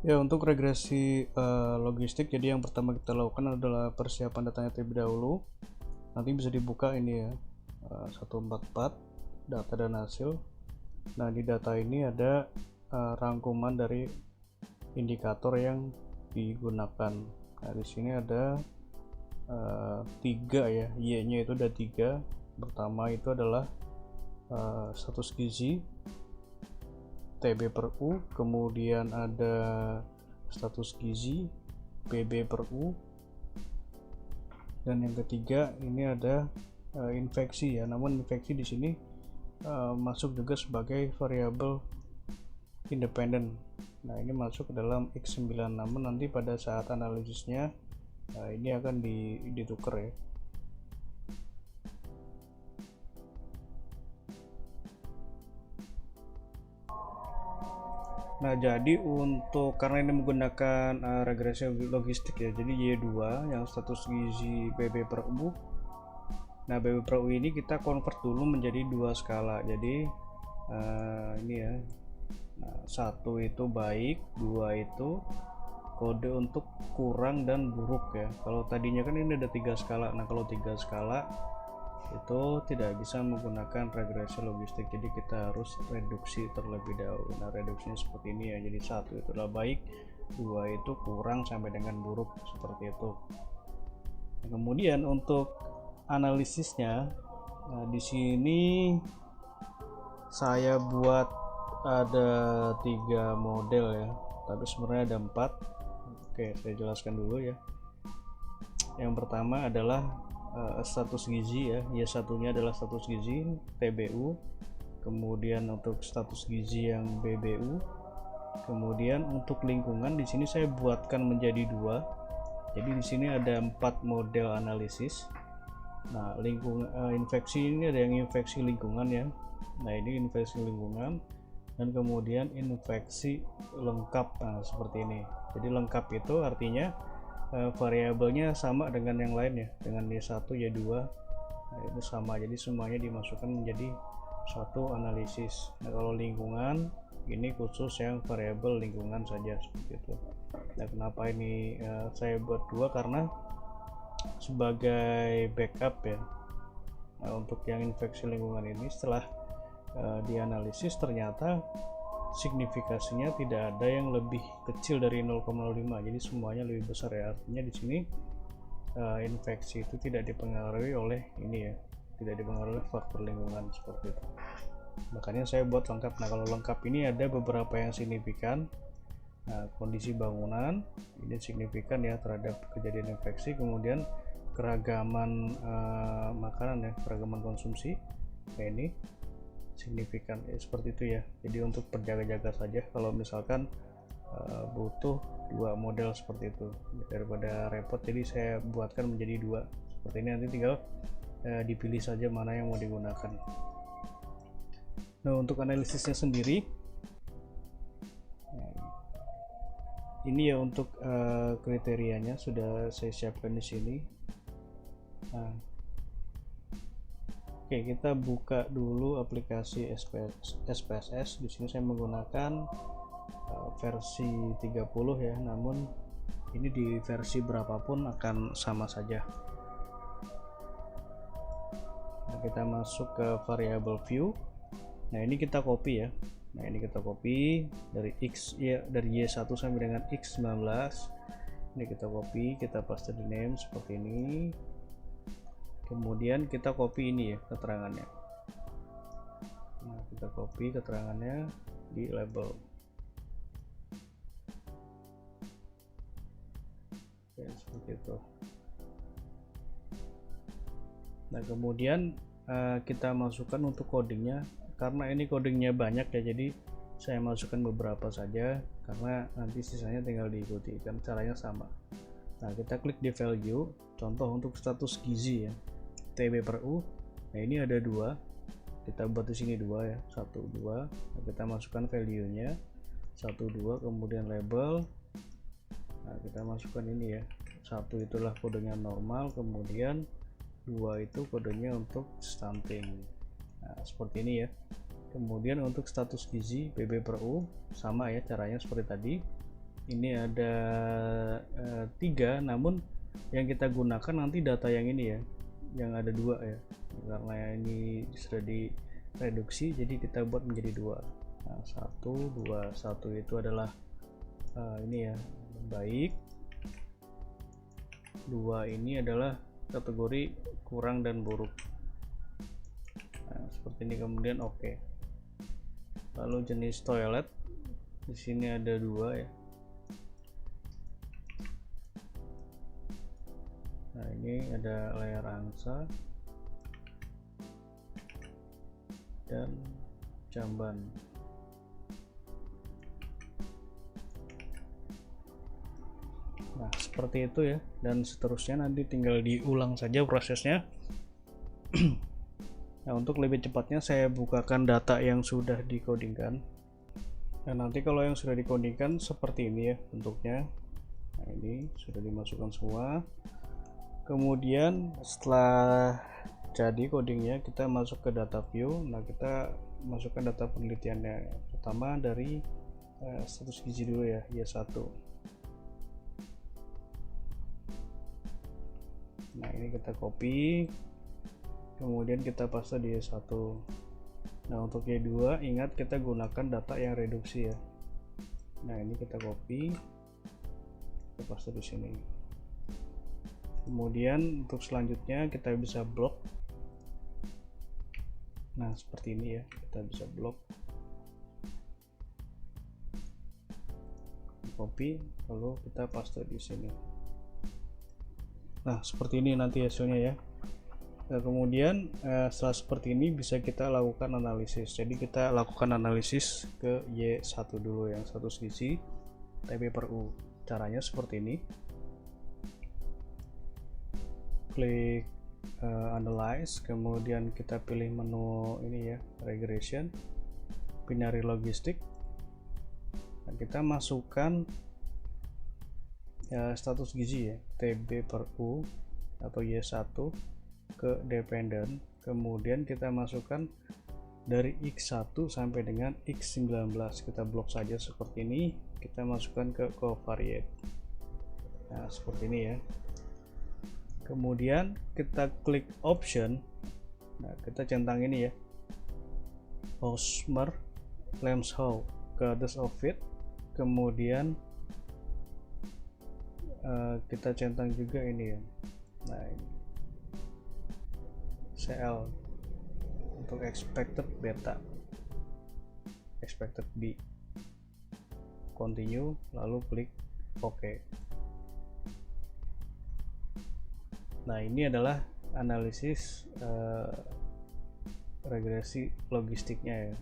Ya, untuk regresi logistik, jadi yang pertama kita lakukan adalah persiapan datanya terlebih dahulu. Nanti bisa dibuka ini ya, 144 data dan hasil. Nah, di data ini ada rangkuman dari indikator yang digunakan. Nah, di sini ada 3 ya, Y-nya itu ada 3. Pertama itu adalah status gizi TB per U, kemudian ada status gizi PB per U, dan yang ketiga ini ada infeksi ya. Namun infeksi di sini masuk juga sebagai variabel independen. Nah, ini masuk ke dalam X9, namun nanti pada saat analisisnya ini akan ditukar ya. Nah, jadi untuk karena ini menggunakan regresi logistik ya, jadi Y2 yang status gizi BB per U. Nah, BB per U ini kita convert dulu menjadi 2 skala. Jadi ini ya. Nah, 1 itu baik, 2 itu kode untuk kurang dan buruk ya. Kalau tadinya kan ini ada 3 skala. Nah, kalau 3 skala itu tidak bisa menggunakan regresi logistik, jadi kita harus reduksi terlebih dahulu. Nah, reduksinya seperti ini ya, jadi 1 itu adalah baik, 2 itu kurang sampai dengan buruk, seperti itu. Nah, kemudian untuk analisisnya, nah, di sini saya buat ada 3 model ya, tapi sebenarnya ada 4. Oke, saya jelaskan dulu ya. Yang pertama adalah status gizi ya, Y1-nya adalah status gizi TBU, kemudian untuk status gizi yang BBU, kemudian untuk lingkungan di sini saya buatkan menjadi 2. Jadi di sini ada 4 model analisis. Nah, infeksi ini ada yang infeksi lingkungan ya. Nah, ini infeksi lingkungan, dan kemudian infeksi lengkap. Nah, seperti ini. Jadi lengkap itu artinya variabelnya sama dengan yang lain ya, dengan Y1 Y2. Nah, itu sama, jadi semuanya dimasukkan menjadi satu analisis. Nah, kalau lingkungan ini khusus yang variabel lingkungan saja, seperti itu. Nah, kenapa ini saya buat 2, karena sebagai backup ya. Nah, untuk yang infeksi lingkungan ini setelah dianalisis ternyata signifikasinya tidak ada yang lebih kecil dari 0,05, jadi semuanya lebih besar ya. Artinya di sini infeksi itu tidak dipengaruhi oleh ini ya, tidak dipengaruhi faktor lingkungan, seperti itu. Makanya saya buat lengkap. Nah, kalau lengkap ini ada beberapa yang signifikan. Nah, kondisi bangunan ini signifikan ya terhadap kejadian infeksi, kemudian keragaman makanan ya, keragaman konsumsi kayak ini signifikan seperti itu ya. Jadi untuk berjaga-jaga saja kalau misalkan butuh 2 model seperti itu, daripada repot, jadi saya buatkan menjadi 2 seperti ini. Nanti tinggal dipilih saja mana yang mau digunakan. Nah, untuk analisisnya sendiri, ini ya untuk kriterianya sudah saya siapkan di sini. Nah, oke, kita buka dulu aplikasi SPSS. Di sini saya menggunakan versi 30 ya, namun ini di versi berapapun akan sama saja. Nah, kita masuk ke variable view. Nah, ini kita copy ya. Nah, ini kita copy dari X ya, dari Y1 sampai dengan X19. Ini kita copy, kita paste di name seperti ini. Kemudian kita copy ini ya keterangannya. Nah, kita copy keterangannya di label. Oke, seperti itu. Nah, kemudian kita masukkan untuk codingnya. Karena ini codingnya banyak ya, jadi saya masukkan beberapa saja, karena nanti sisanya tinggal diikuti, kan caranya sama. Nah, kita klik di value. Contoh untuk status gizi ya, TB per U. Nah, ini ada 2, kita buat di sini 2 ya, 1 2. Nah, kita masukkan value nya 1 2, kemudian label. Nah, kita masukkan ini ya, 1 itulah kodenya normal, kemudian 2 itu kodenya untuk stunting. Nah, seperti ini ya. Kemudian untuk status gizi BB per U sama ya, caranya seperti tadi. ini ada 3, namun yang kita gunakan nanti data yang ini ya, yang ada 2 ya, karena ini sudah direduksi jadi kita buat menjadi 2. Nah, 1 2 1 itu adalah ini ya, baik. 2 ini adalah kategori kurang dan buruk. Nah, seperti ini, kemudian oke. Lalu jenis toilet di sini ada 2 ya. Nah, ini ada layar angsa dan jamban. Nah, seperti itu ya, dan seterusnya nanti tinggal diulang saja prosesnya. Nah, untuk lebih cepatnya saya bukakan data yang sudah dikodingkan. Nah, nanti kalau yang sudah dikodingkan seperti ini ya bentuknya. Nah, ini sudah dimasukkan semua. Kemudian setelah jadi codingnya, kita masuk ke data view. Nah, kita masukkan data penelitiannya. Pertama dari status gizi dulu ya, Y1. Nah, ini kita copy, kemudian kita paste di Y1. Nah, untuk Y2 ingat kita gunakan data yang reduksi ya. Nah, ini kita copy, kita paste di sini. Kemudian untuk selanjutnya kita bisa blok. Nah, seperti ini ya, kita bisa blok, copy, lalu kita paste di sini. Nah, seperti ini nanti hasilnya ya. Nah, kemudian setelah seperti ini bisa kita lakukan analisis. Jadi kita lakukan analisis ke Y1 dulu, yang status gizi TB/U. Caranya seperti ini. Klik analyze, kemudian kita pilih menu ini ya, regression, binary logistik. Nah, kita masukkan ya, status gizi ya, TB/U atau Y1 ke dependent, kemudian kita masukkan dari X1 sampai dengan X19, kita blok saja seperti ini, kita masukkan ke covariate. Nah, seperti ini ya. Kemudian kita klik option. Nah, kita centang ini ya, Hosmer Lemshow ke depth of fit, kemudian kita centang juga ini ya. Nah, ini CL untuk expected beta, expected B, continue, lalu klik OK. Nah, ini adalah analisis regresi logistiknya ya.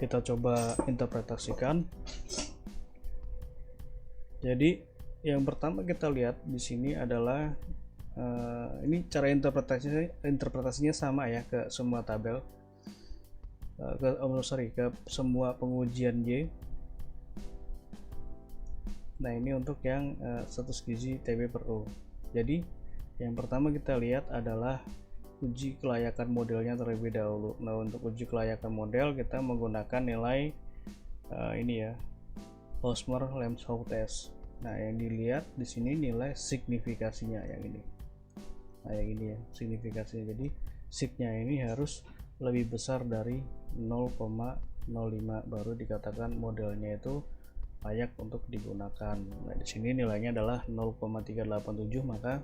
Kita coba interpretasikan. Jadi yang pertama kita lihat di sini adalah ini cara interpretasinya sama ya ke semua tabel, ke semua pengujian Y. Nah, ini untuk yang status gizi TB/U. Jadi yang pertama kita lihat adalah uji kelayakan modelnya terlebih dahulu. Nah, untuk uji kelayakan model kita menggunakan nilai ini ya, Hosmer Lemshow test. Nah, yang dilihat di sini nilai signifikasinya yang ini. Nah, yang ini ya, signifikasinya. Jadi signya ini harus lebih besar dari 0,05 baru dikatakan modelnya itu layak untuk digunakan. Nah, di sini nilainya adalah 0,387, maka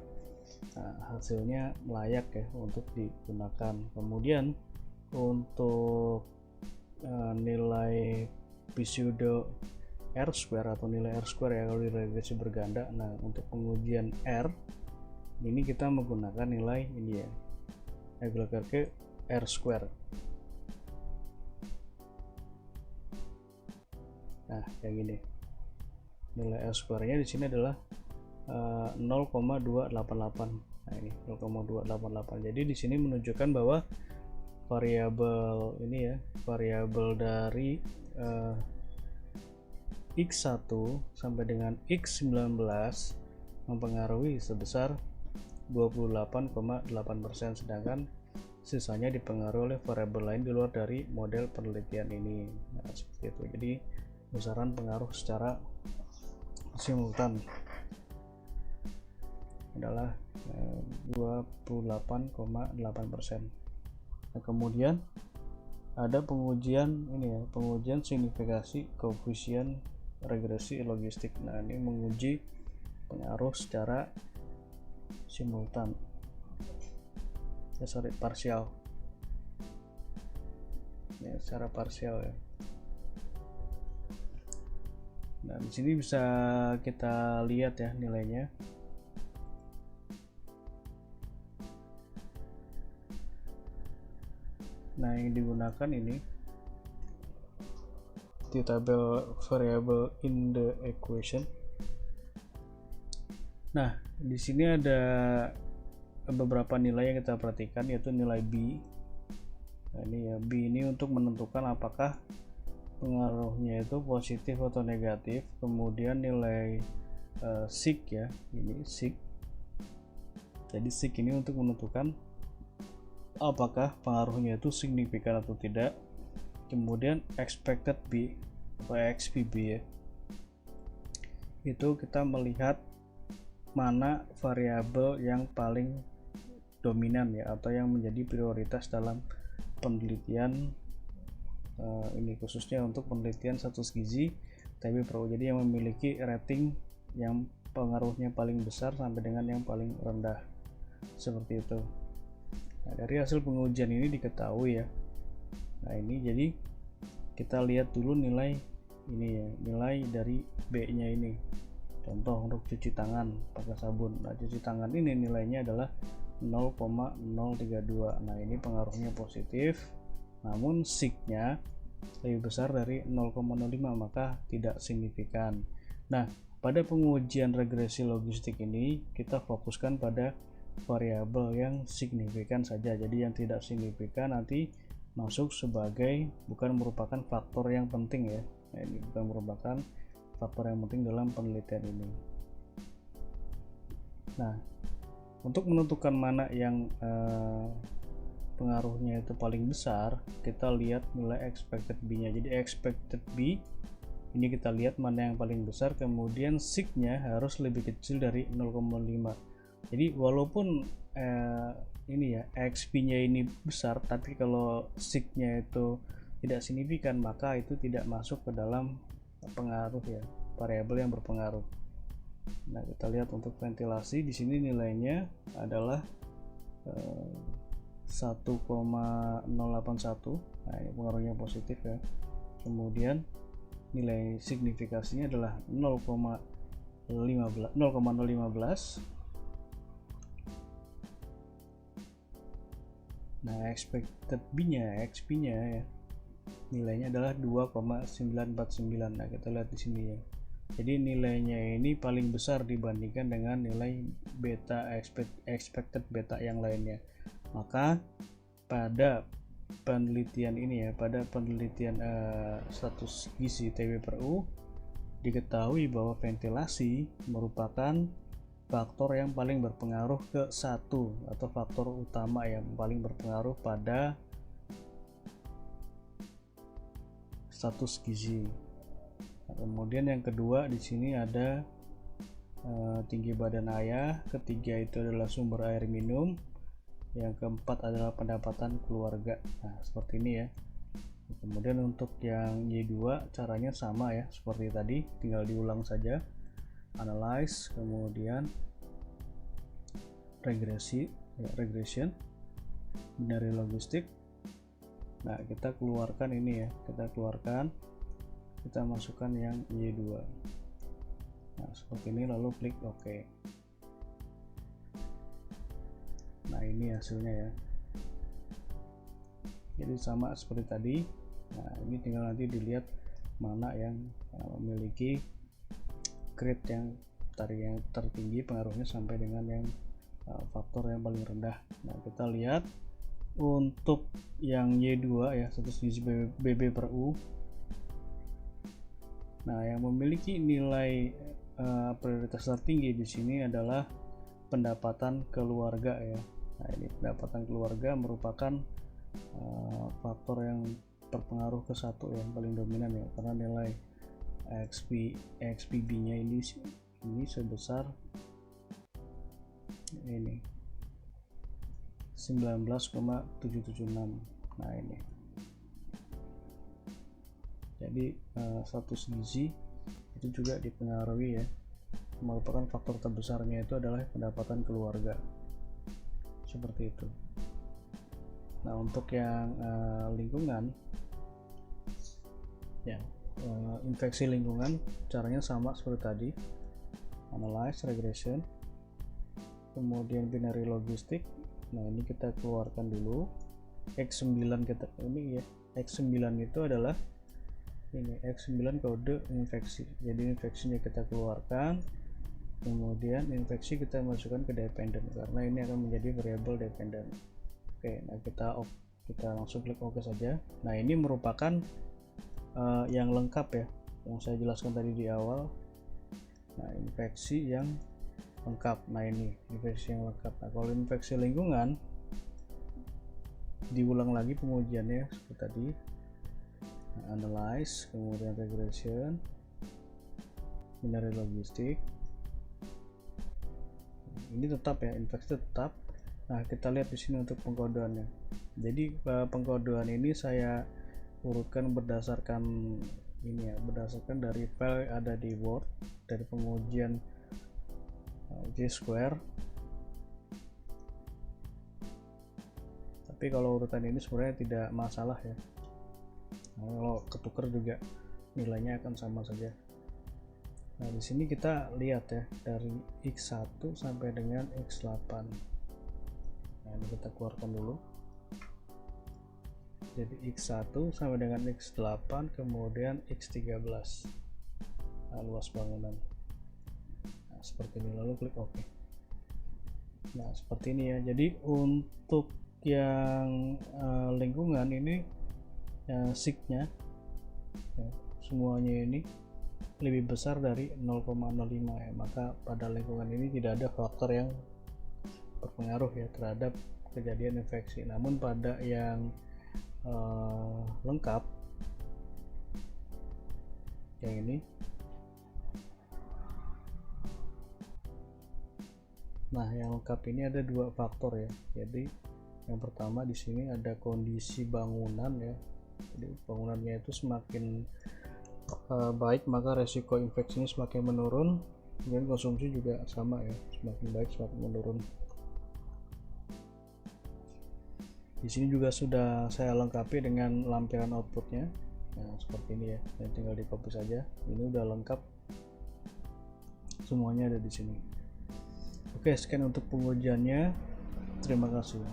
hasilnya layak ya untuk digunakan. Kemudian untuk nilai pseudo R-square atau nilai R-square ya kalau di regresi berganda. Nah, untuk pengujian R ini kita menggunakan nilai ini ya, Albuquerque R-square. Nah, yang ini nilai R-square nya di sini adalah 0,288. Nah, ini 0,288. Jadi di sini menunjukkan bahwa variabel ini ya, variabel dari X1 sampai dengan X19 mempengaruhi sebesar 28,8%, sedangkan sisanya dipengaruhi oleh variabel lain di luar dari model penelitian ini. Nah, seperti itu. Jadi besaran pengaruh secara simultan adalah 28,8%. Nah, kemudian ada pengujian ini ya, pengujian signifikasi koefisien regresi logistik. Nah, ini menguji pengaruh secara simultan. Parsial. Ya, secara parsial ya. Nah, di sini bisa kita lihat ya nilainya. Nah, yang digunakan ini di tabel variable in the equation. Nah, di sini ada beberapa nilai yang kita perhatikan, yaitu nilai B. Nah, ini ya, B ini untuk menentukan apakah pengaruhnya itu positif atau negatif. Kemudian nilai sig ya, ini sig. Jadi sig ini untuk menentukan apakah pengaruhnya itu signifikan atau tidak. Kemudian expected B atau XPB ya, itu kita melihat mana variabel yang paling dominan ya, atau yang menjadi prioritas dalam penelitian ini, khususnya untuk penelitian status gizi TB/PRU. Jadi yang memiliki rating yang pengaruhnya paling besar sampai dengan yang paling rendah, seperti itu. Nah, dari hasil pengujian ini diketahui ya. Nah, ini jadi kita lihat dulu nilai ini ya, nilai dari B-nya ini. Contoh untuk cuci tangan pakai sabun. Nah, cuci tangan ini nilainya adalah 0,032. Nah, ini pengaruhnya positif. Namun sig-nya lebih besar dari 0,05, maka tidak signifikan. Nah, pada pengujian regresi logistik ini kita fokuskan pada variabel yang signifikan saja. Jadi yang tidak signifikan nanti masuk sebagai bukan merupakan faktor yang penting ya. Nah, ini bukan merupakan faktor yang penting dalam penelitian ini. Nah, untuk menentukan mana yang pengaruhnya itu paling besar, kita lihat nilai expected B-nya. Jadi expected B ini kita lihat mana yang paling besar, kemudian sig-nya harus lebih kecil dari 0,5. Jadi walaupun ini ya, XP-nya ini besar, tapi kalau sig-nya itu tidak signifikan, maka itu tidak masuk ke dalam pengaruh ya, variabel yang berpengaruh. Nah, kita lihat untuk ventilasi di sini nilainya adalah 1,081. Nah, ini pengaruhnya positif ya. Kemudian nilai signifikasinya adalah 0,015. Nah, expected B-nya, XP-nya ya, nilainya adalah 2,949. Nah, kita lihat di sini ya. Jadi nilainya ini paling besar dibandingkan dengan nilai beta expected beta yang lainnya. Maka pada penelitian ini ya, pada penelitian status gizi TB/PRU diketahui bahwa ventilasi merupakan faktor yang paling berpengaruh ke satu, atau faktor utama yang paling berpengaruh pada status gizi. Nah, kemudian yang kedua di sini ada tinggi badan ayah, ketiga itu adalah sumber air minum, yang keempat adalah pendapatan keluarga. Nah, seperti ini ya. Kemudian untuk yang Y2 caranya sama ya, seperti tadi, tinggal diulang saja. Analyze, kemudian regresi ya, regression dari logistik. Nah, kita keluarkan ini ya, kita masukkan yang Y2. Nah, seperti ini, lalu klik OK. Nah, ini hasilnya ya, jadi sama seperti tadi. Nah, ini tinggal nanti dilihat mana yang memiliki grade yang tertinggi pengaruhnya sampai dengan yang faktor yang paling rendah. Nah, kita lihat untuk yang Y2 ya, status gizi BB/U. Nah, yang memiliki nilai prioritas tertinggi di sini adalah pendapatan keluarga ya. Nah, ini pendapatan keluarga merupakan faktor yang berpengaruh ke satu yang paling dominan ya, karena nilai XPB nya ini sebesar ini 19,776. Nah ini jadi status gizi itu juga dipengaruhi ya, merupakan faktor terbesarnya itu adalah pendapatan keluarga, seperti itu. Nah untuk yang lingkungan ya, infeksi lingkungan caranya sama seperti tadi, analyze, regression, kemudian binary logistik. Nah ini kita keluarkan dulu X9 kita ini ya, X9 itu adalah ini X9 kode infeksi, jadi infeksinya kita keluarkan, kemudian infeksi kita masukkan ke dependent karena ini akan menjadi variable dependent. Oke, nah kita langsung klik OK saja. Nah ini merupakan yang lengkap ya, yang saya jelaskan tadi di awal. Nah infeksi yang lengkap, nah ini infeksi yang lengkap. Nah kalau infeksi lingkungan diulang lagi pengujiannya seperti tadi, nah, analyze, kemudian regression, binary logistik. Ini tetap ya, infeksi tetap. Nah kita lihat di sini untuk pengkodeannya. Jadi pengkodean ini saya urutkan berdasarkan ini ya, berdasarkan dari file yang ada di Word dari pengujian G-square. Tapi kalau urutan ini sebenarnya tidak masalah ya, nah, kalau ketukar juga nilainya akan sama saja. Nah di sini kita lihat ya, dari X1 sampai dengan X8. Nah ini kita keluarkan dulu, jadi X1 sampai dengan X8, kemudian X13. Nah, luas bangunan seperti ini, lalu klik OK. Nah seperti ini ya. Jadi untuk yang lingkungan ini SIG-nya ya, semuanya ini lebih besar dari 0,05 ya, maka pada lingkungan ini tidak ada faktor yang berpengaruh ya terhadap kejadian infeksi. Namun pada yang lengkap yang ini, nah yang lengkap ini ada dua faktor ya. Jadi yang pertama di sini ada kondisi bangunan ya, jadi bangunannya itu semakin baik maka resiko infeksinya semakin menurun, kemudian konsumsi juga sama ya, semakin baik semakin menurun. Di sini juga sudah saya lengkapi dengan lampiran outputnya. Nah seperti ini ya, dan tinggal di copy saja. Ini udah lengkap, semuanya ada di sini. Oke, sekian untuk pengujiannya. Terima kasih.